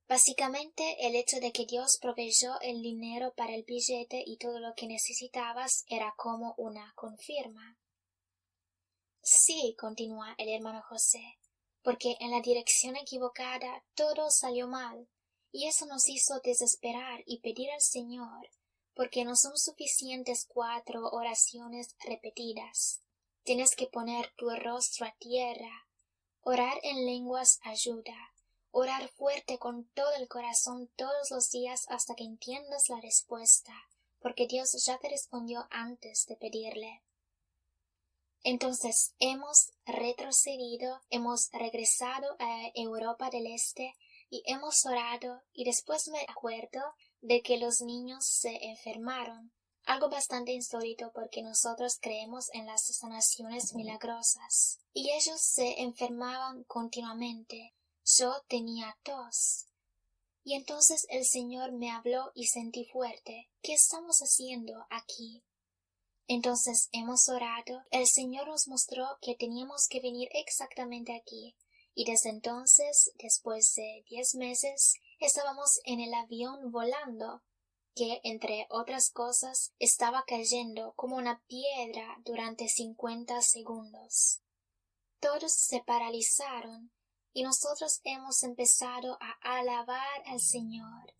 A: básicamente el hecho de que Dios proveyó el dinero para el billete y todo lo que necesitabas era como una confirma. Sí, continúa el hermano José, porque en la dirección equivocada todo salió mal, y eso nos hizo desesperar y pedir al Señor, porque no son suficientes 4 oraciones repetidas. Tienes que poner tu rostro a tierra, orar en lenguas ayuda, orar fuerte con todo el corazón todos los días hasta que entiendas la respuesta, porque Dios ya te respondió antes de pedirle. Entonces hemos retrocedido, hemos regresado a Europa del Este y hemos orado, y después me acuerdo de que los niños se enfermaron, algo bastante insólito porque nosotros creemos en las sanaciones milagrosas, y ellos se enfermaban continuamente. Yo tenía tos. Y entonces el Señor me habló y sentí fuerte: ¿qué estamos haciendo aquí? Entonces hemos orado, el Señor nos mostró que teníamos que venir exactamente aquí, y desde entonces, después de 10 meses, estábamos en el avión volando, que, entre otras cosas, estaba cayendo como una piedra durante 50 segundos. Todos se paralizaron, y nosotros hemos empezado a alabar al Señor,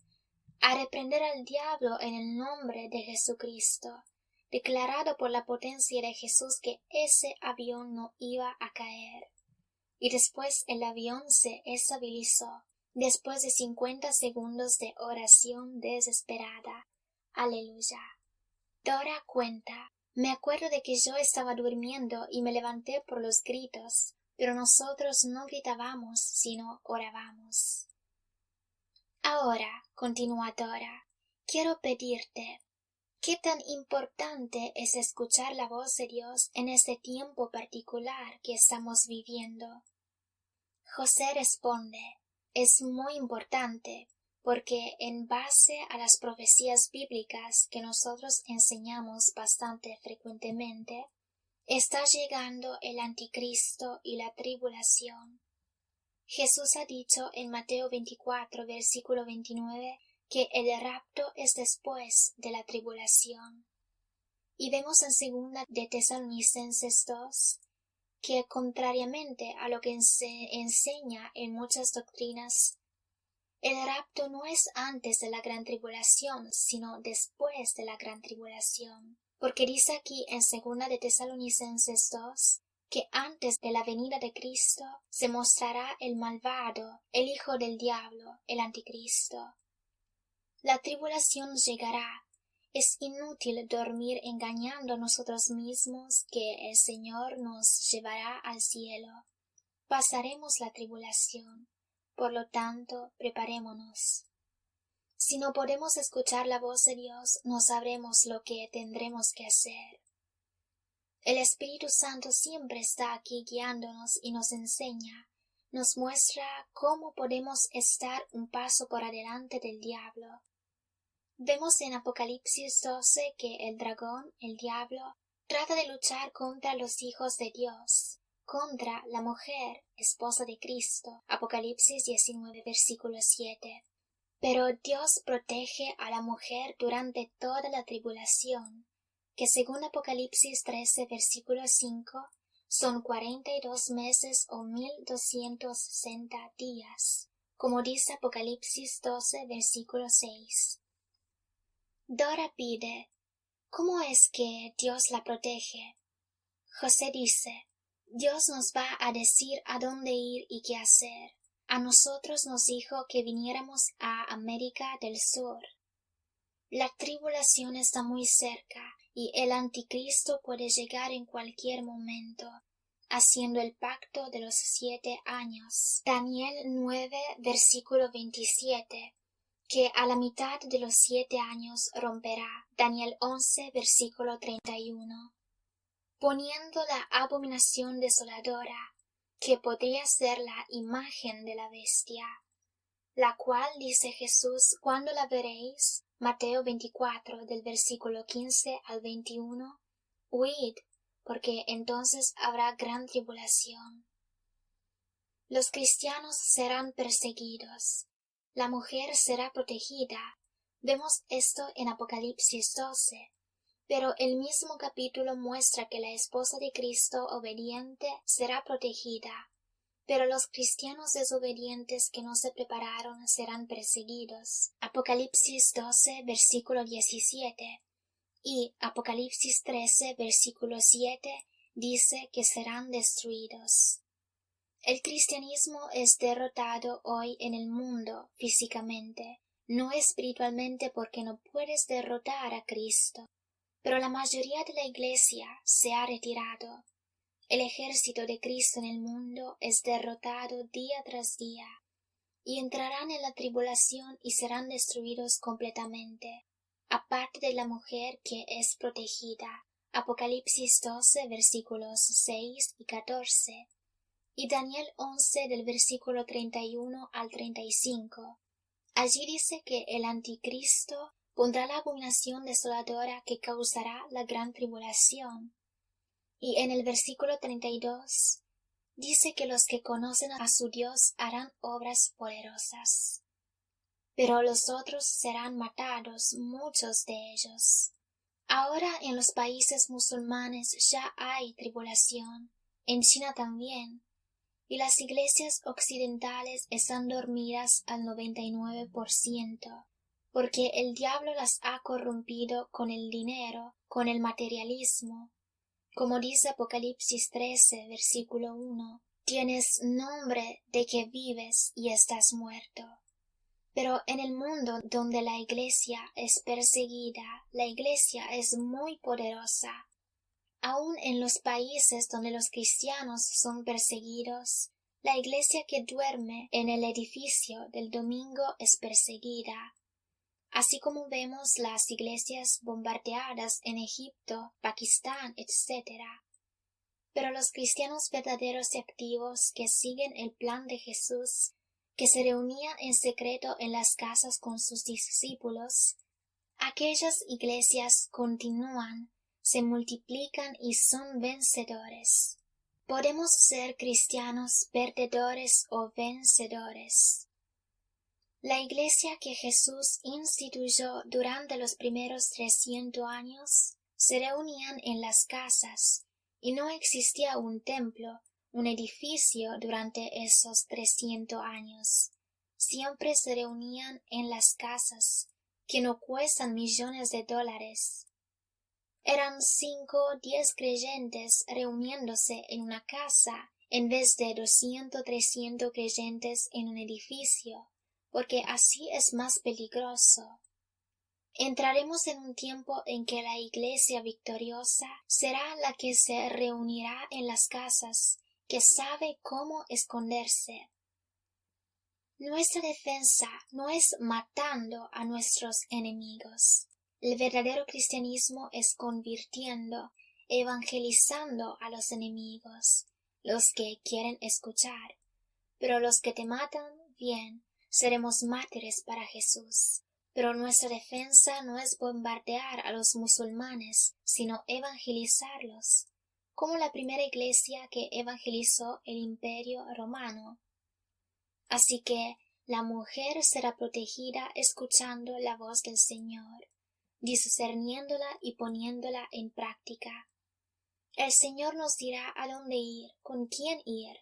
A: a reprender al diablo en el nombre de Jesucristo, declarado por la potencia de Jesús que ese avión no iba a caer. Y después el avión se estabilizó, después de 50 segundos de oración desesperada. Aleluya. Dora cuenta: Me acuerdo de que yo estaba durmiendo y me levanté por los gritos, pero nosotros no gritábamos, sino orábamos. Ahora, continúa Dora, quiero pedirte, ¿qué tan importante es escuchar la voz de Dios en este tiempo particular que estamos viviendo? José responde, es muy importante, porque en base a las profecías bíblicas que nosotros enseñamos bastante frecuentemente, está llegando el anticristo y la tribulación. Jesús ha dicho en Mateo 24, versículo 29, que el rapto es después de la tribulación. Y vemos en 2 de Tesalonicenses 2, que contrariamente a lo que se enseña en muchas doctrinas, el rapto no es antes de la gran tribulación, sino después de la gran tribulación. Porque dice aquí en 2 de Tesalonicenses 2, que antes de la venida de Cristo se mostrará el malvado, el hijo del diablo, el anticristo. La tribulación llegará. Es inútil dormir engañando a nosotros mismos que el Señor nos llevará al cielo. Pasaremos la tribulación. Por lo tanto, preparémonos. Si no podemos escuchar la voz de Dios, no sabremos lo que tendremos que hacer. El Espíritu Santo siempre está aquí guiándonos y nos enseña, nos muestra cómo podemos estar un paso por adelante del diablo. Vemos en Apocalipsis 12 que el dragón, el diablo, trata de luchar contra los hijos de Dios, contra la mujer, esposa de Cristo. Apocalipsis 19, versículo 7. Pero Dios protege a la mujer durante toda la tribulación, que según Apocalipsis 13, versículo 5, son 42 meses o 1260 días, como dice Apocalipsis 12, versículo 6. Dora pide, ¿cómo es que Dios la protege? José dice, Dios nos va a decir a dónde ir y qué hacer. A nosotros nos dijo que viniéramos a América del Sur. La tribulación está muy cerca y el anticristo puede llegar en cualquier momento, haciendo el pacto de los 7 años. Daniel 9, versículo 27, que a la mitad de los 7 años romperá. Daniel 11, versículo 31. Poniendo la abominación desoladora, que podría ser la imagen de la bestia, la cual dice Jesús, cuando la veréis, Mateo 24, del versículo 15 al 21, huid, porque entonces habrá gran tribulación. Los cristianos serán perseguidos, la mujer será protegida. Vemos esto en Apocalipsis 12. Pero el mismo capítulo muestra que la esposa de Cristo obediente será protegida, pero los cristianos desobedientes que no se prepararon serán perseguidos. Apocalipsis 12, versículo 17 y Apocalipsis 13, versículo 7 dice que serán destruidos. El cristianismo es derrotado hoy en el mundo físicamente, no espiritualmente porque no puedes derrotar a Cristo. Pero la mayoría de la Iglesia se ha retirado. El ejército de Cristo en el mundo es derrotado día tras día, y entrarán en la tribulación y serán destruidos completamente, aparte de la mujer que es protegida. Apocalipsis 12, versículos 6 y 14, y Daniel 11 del versículo 31 al 35. Allí dice que el anticristo pondrá la abominación desoladora que causará la gran tribulación. Y en el versículo 32 dice que los que conocen a su Dios harán obras poderosas. Pero los otros serán matados, muchos de ellos. Ahora en los países musulmanes ya hay tribulación, en China también, y las iglesias occidentales están dormidas al 99%. Porque el diablo las ha corrompido con el dinero, con el materialismo. Como dice Apocalipsis 13, versículo 1, tienes nombre de que vives y estás muerto. Pero en el mundo donde la iglesia es perseguida, la iglesia es muy poderosa. Aún en los países donde los cristianos son perseguidos, la iglesia que duerme en el edificio del domingo es perseguida, así como vemos las iglesias bombardeadas en Egipto, Pakistán, etc. Pero los cristianos verdaderos y activos que siguen el plan de Jesús, que se reunían en secreto en las casas con sus discípulos, aquellas iglesias continúan, se multiplican y son vencedores. Podemos ser cristianos perdedores o vencedores. La iglesia que Jesús instituyó durante los primeros 300 años se reunían en las casas, y no existía un templo, un edificio durante esos 300 años. Siempre se reunían en las casas, que no cuestan millones de dólares. Eran 5 o 10 creyentes reuniéndose en una casa, en vez de 200 o 300 creyentes en un edificio, porque así es más peligroso. Entraremos en un tiempo en que la iglesia victoriosa será la que se reunirá en las casas, que sabe cómo esconderse. Nuestra defensa no es matando a nuestros enemigos. El verdadero cristianismo es convirtiendo, evangelizando a los enemigos, los que quieren escuchar. Pero los que te matan, bien, seremos mártires para Jesús. Pero nuestra defensa no es bombardear a los musulmanes, sino evangelizarlos, como la primera iglesia que evangelizó el Imperio Romano. Así que la mujer será protegida escuchando la voz del Señor, discerniéndola y poniéndola en práctica. El Señor nos dirá a dónde ir, con quién ir,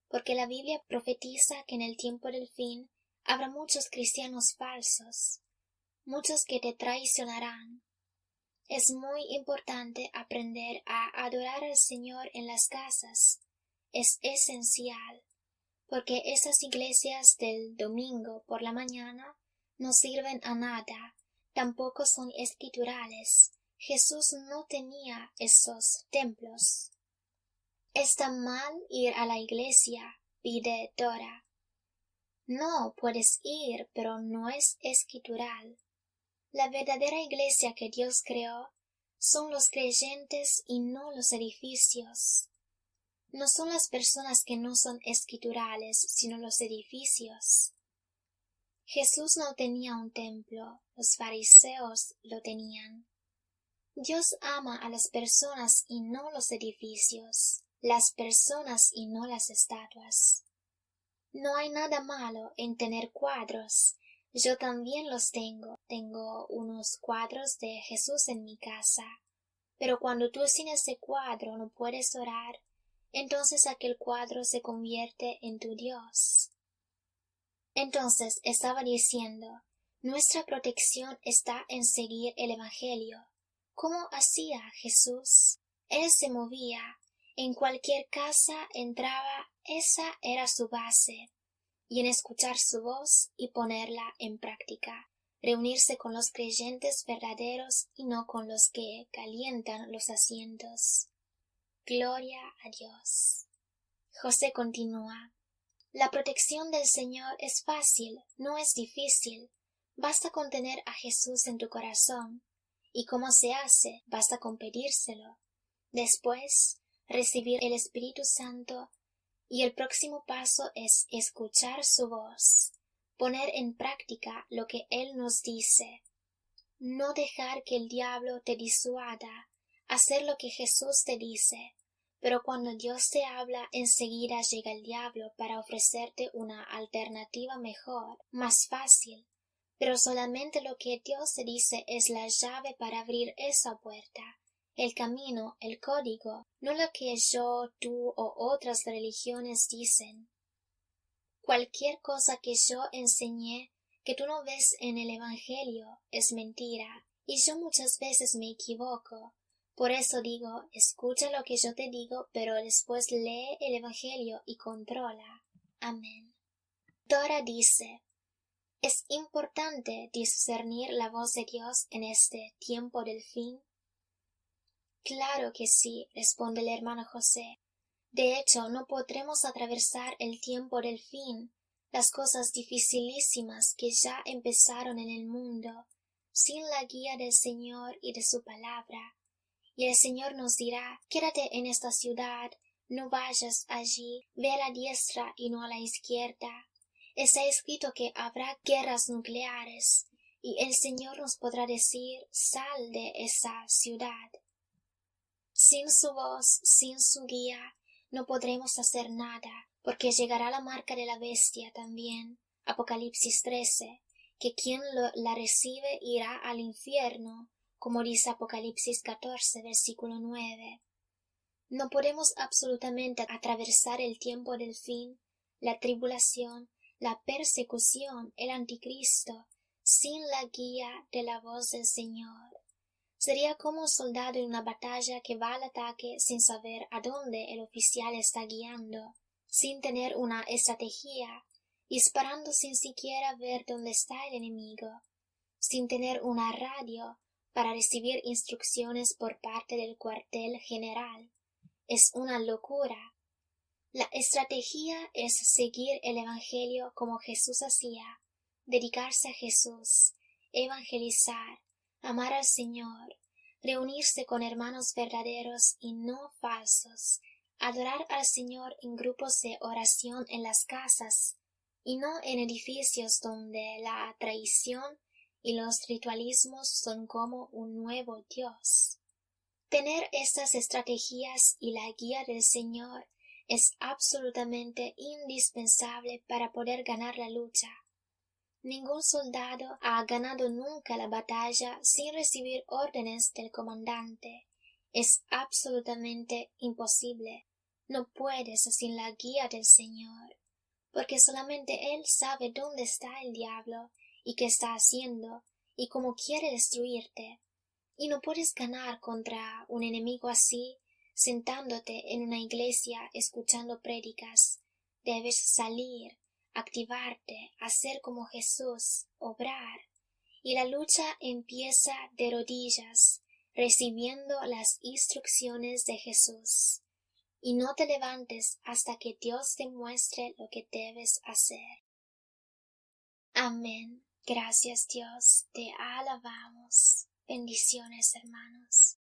A: porque la Biblia profetiza que en el tiempo del fin habrá muchos cristianos falsos, muchos que te traicionarán. Es muy importante aprender a adorar al Señor en las casas. Es esencial, porque esas iglesias del domingo por la mañana no sirven a nada, tampoco son escriturales. Jesús no tenía esos templos. Está mal ir a la iglesia, pide Dora. No, puedes ir, pero no es escritural. La verdadera iglesia que Dios creó son los creyentes y no los edificios. No son las personas que no son escriturales, sino los edificios. Jesús no tenía un templo, los fariseos lo tenían. Dios ama a las personas y no los edificios, las personas y no las estatuas. No hay nada malo en tener cuadros. Yo también los tengo. Tengo unos cuadros de Jesús en mi casa. Pero cuando tú sin ese cuadro no puedes orar, entonces aquel cuadro se convierte en tu Dios. Entonces estaba diciendo, nuestra protección está en seguir el Evangelio. ¿Cómo hacía Jesús? Él se movía. En cualquier casa entraba, esa era su base. Y en escuchar su voz y ponerla en práctica. Reunirse con los creyentes verdaderos y no con los que calientan los asientos. Gloria a Dios. José continúa. La protección del Señor es fácil, no es difícil. Basta con tener a Jesús en tu corazón. ¿Y cómo se hace? Basta con pedírselo. Después, recibir el Espíritu Santo, y el próximo paso es escuchar su voz, poner en práctica lo que Él nos dice. No dejar que el diablo te disuada, hacer lo que Jesús te dice. Pero cuando Dios te habla, enseguida llega el diablo para ofrecerte una alternativa mejor, más fácil. Pero solamente lo que Dios te dice es la llave para abrir esa puerta, el camino, el código, no lo que yo, tú o otras religiones dicen. Cualquier cosa que yo enseñé que tú no ves en el Evangelio es mentira, y yo muchas veces me equivoco. Por eso digo, escucha lo que yo te digo, pero después lee el Evangelio y controla. Amén. Dora dice, es importante discernir la voz de Dios en este tiempo del fin. Claro que sí, responde el hermano José. De hecho, no podremos atravesar el tiempo del fin, las cosas dificilísimas que ya empezaron en el mundo, sin la guía del Señor y de su palabra. Y el Señor nos dirá, quédate en esta ciudad, no vayas allí, ve a la diestra y no a la izquierda. Está escrito que habrá guerras nucleares, y el Señor nos podrá decir, sal de esa ciudad. Sin su voz, sin su guía, no podremos hacer nada, porque llegará la marca de la bestia también, Apocalipsis 13, que quien la recibe irá al infierno, como dice Apocalipsis 14, versículo 9. No podemos absolutamente atravesar el tiempo del fin, la tribulación, la persecución, el anticristo, sin la guía de la voz del Señor. Sería como un soldado en una batalla que va al ataque sin saber a dónde el oficial está guiando, sin tener una estrategia, disparando sin siquiera ver dónde está el enemigo, sin tener una radio para recibir instrucciones por parte del cuartel general. Es una locura. La estrategia es seguir el Evangelio como Jesús hacía, dedicarse a Jesús, evangelizar, amar al Señor, reunirse con hermanos verdaderos y no falsos, adorar al Señor en grupos de oración en las casas y no en edificios donde la traición y los ritualismos son como un nuevo Dios. Tener estas estrategias y la guía del Señor es absolutamente indispensable para poder ganar la lucha. Ningún soldado ha ganado nunca la batalla sin recibir órdenes del comandante. Es absolutamente imposible. No puedes sin la guía del Señor, porque solamente Él sabe dónde está el diablo y qué está haciendo y cómo quiere destruirte. Y no puedes ganar contra un enemigo así sentándote en una iglesia escuchando prédicas. Debes salir, activarte, hacer como Jesús, obrar. Y la lucha empieza de rodillas, recibiendo las instrucciones de Jesús. Y no te levantes hasta que Dios te muestre lo que debes hacer. Amén. Gracias, Dios, te alabamos. Bendiciones, hermanos.